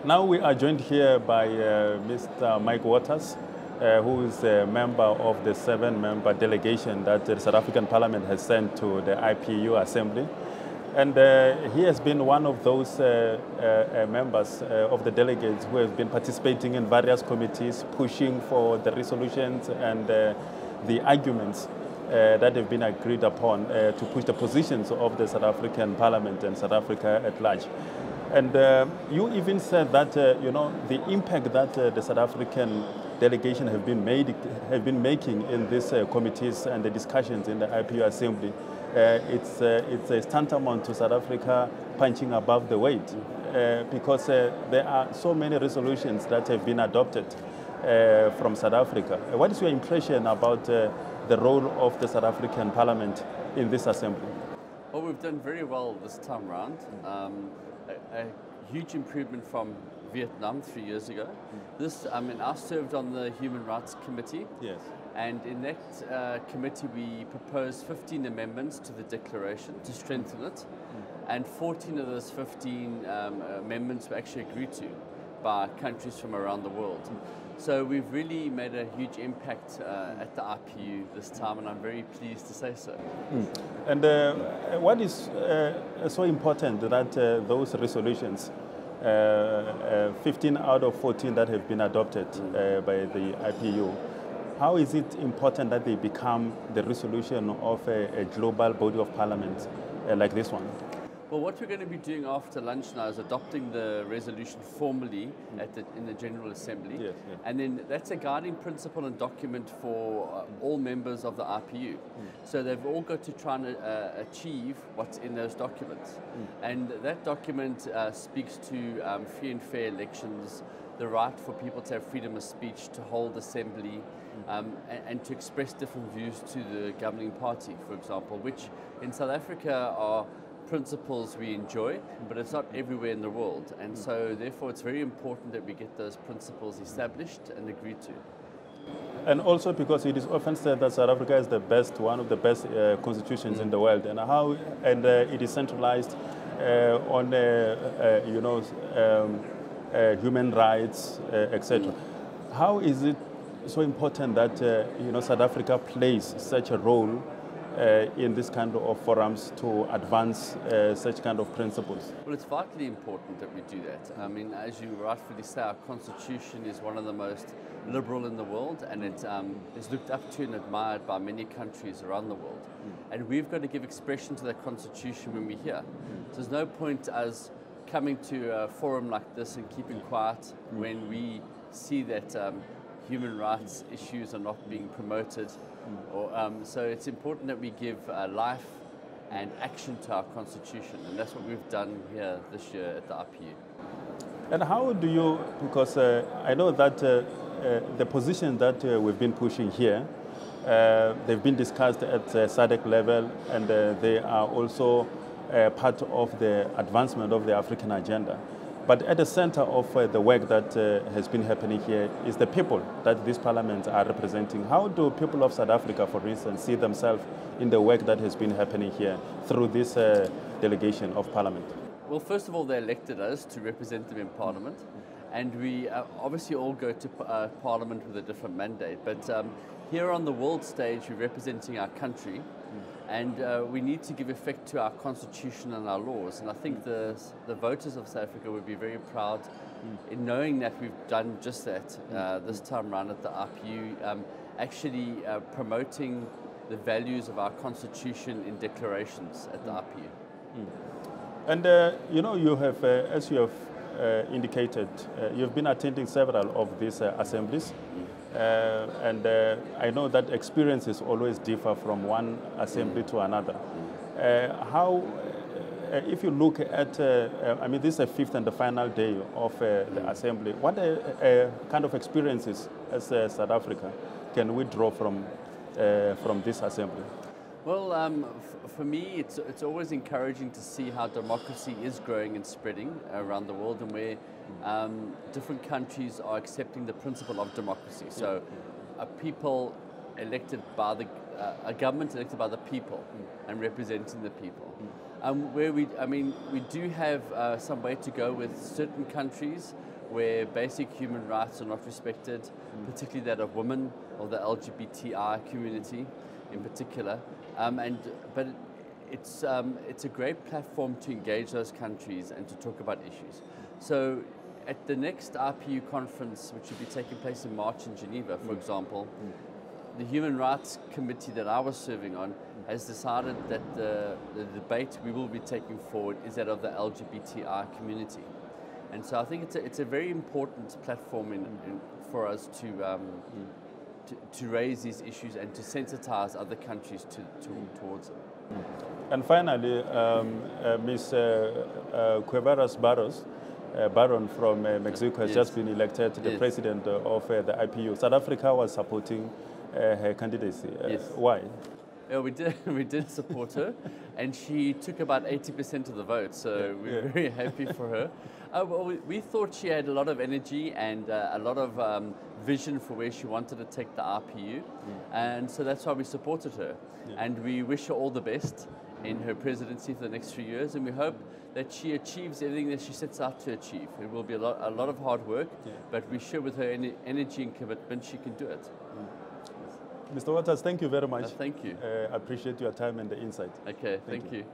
Now we are joined here by Mr. Mike Waters, who is a member of the 7-member delegation that the South African Parliament has sent to the IPU Assembly. And he has been one of those members of the delegates who have been participating in various committees, pushing for the resolutions and the arguments that have been agreed upon to push the positions of the South African Parliament and South Africa at large. And you even said that the impact that the South African delegation have been making in these committees and the discussions in the IPU Assembly, it's a tantamount to South Africa punching above the weight, because there are so many resolutions that have been adopted from South Africa. What is your impression about the role of the South African Parliament in this Assembly? Well, we've done very well this time round. A huge improvement from Vietnam 3 years ago. I served on the Human Rights Committee. Yes. And in that committee, we proposed 15 amendments to the declaration to strengthen it. And 14 of those 15 amendments were actually agreed to by countries from around the world. So we've really made a huge impact at the IPU this time, and I'm very pleased to say so. And what is so important that those resolutions, 15 out of 14 that have been adopted by the IPU, how is it important that they become the resolution of a global body of parliament like this one? Well, what we're going to be doing after lunch now is adopting the resolution formally in the General Assembly. Yes, yes. And then that's a guiding principle and document for all members of the IPU. So they've all got to try and achieve what's in those documents. And that document speaks to free and fair elections, the right for people to have freedom of speech, to hold assembly, and to express different views to the governing party, for example, which in South Africa are principles we enjoy, but it's not everywhere in the world. And so therefore it's very important that we get those principles established and agreed to. And also because it is often said that South Africa is one of the best constitutions in the world, and it is centralized on human rights, etc. How is it so important that South Africa plays such a role in this kind of forums to advance such kind of principles? Well, it's vitally important that we do that. I mean, as you rightfully say, our constitution is one of the most liberal in the world, and it is looked up to and admired by many countries around the world. And we've got to give expression to that constitution when we're here. So there's no point us coming to a forum like this and keeping quiet when we see that human rights issues are not being promoted. So it's important that we give life and action to our constitution, and that's what we've done here this year at the IPU. And how do you, because I know that the position that we've been pushing here, they've been discussed at SADC level, and they are also part of the advancement of the African agenda. But at the center of the work that has been happening here is the people that these parliaments are representing. How do people of South Africa, for instance, see themselves in the work that has been happening here through this delegation of parliament? Well, first of all, they elected us to represent them in parliament. And we obviously all go to parliament with a different mandate. But here on the world stage, we're representing our country. And we need to give effect to our constitution and our laws. And I think the voters of South Africa would be very proud in knowing that we've done just that this time around at the IPU, actually promoting the values of our constitution in declarations at the IPU. And you have, as you have indicated, you've been attending several of these assemblies. And I know that experiences always differ from one assembly to another. If you look at, this is the 5th and the final day of the assembly, what kind of experiences as South Africa can we draw from this assembly? Well, for me, it's always encouraging to see how democracy is growing and spreading around the world, and where different countries are accepting the principle of democracy. So, a people elected by a government elected by the people and representing the people. Where we do have some way to go with certain countries where basic human rights are not respected, particularly that of women or the LGBTI community in particular. But it's a great platform to engage those countries and to talk about issues. So at the next IPU conference, which will be taking place in March in Geneva, for example, the Human Rights Committee that I was serving on has decided that the debate we will be taking forward is that of the LGBTI community. And so I think it's a very important platform for us to raise these issues and to sensitize other countries towards it. And finally, Ms. Cuevaras Baron from Mexico has just been elected the president of the IPU. South Africa was supporting her candidacy. Why? Yeah, we did support her, and she took about 80% of the vote, so we're very happy for her. Well, we thought she had a lot of energy and a lot of vision for where she wanted to take the IPU, and so that's why we supported her. And we wish her all the best in her presidency for the next few years, and we hope that she achieves everything that she sets out to achieve. It will be a lot of hard work, but we're sure with her energy and commitment she can do it. Mr. Waters, thank you very much. Thank you. I appreciate your time and the insight. Okay, thank you.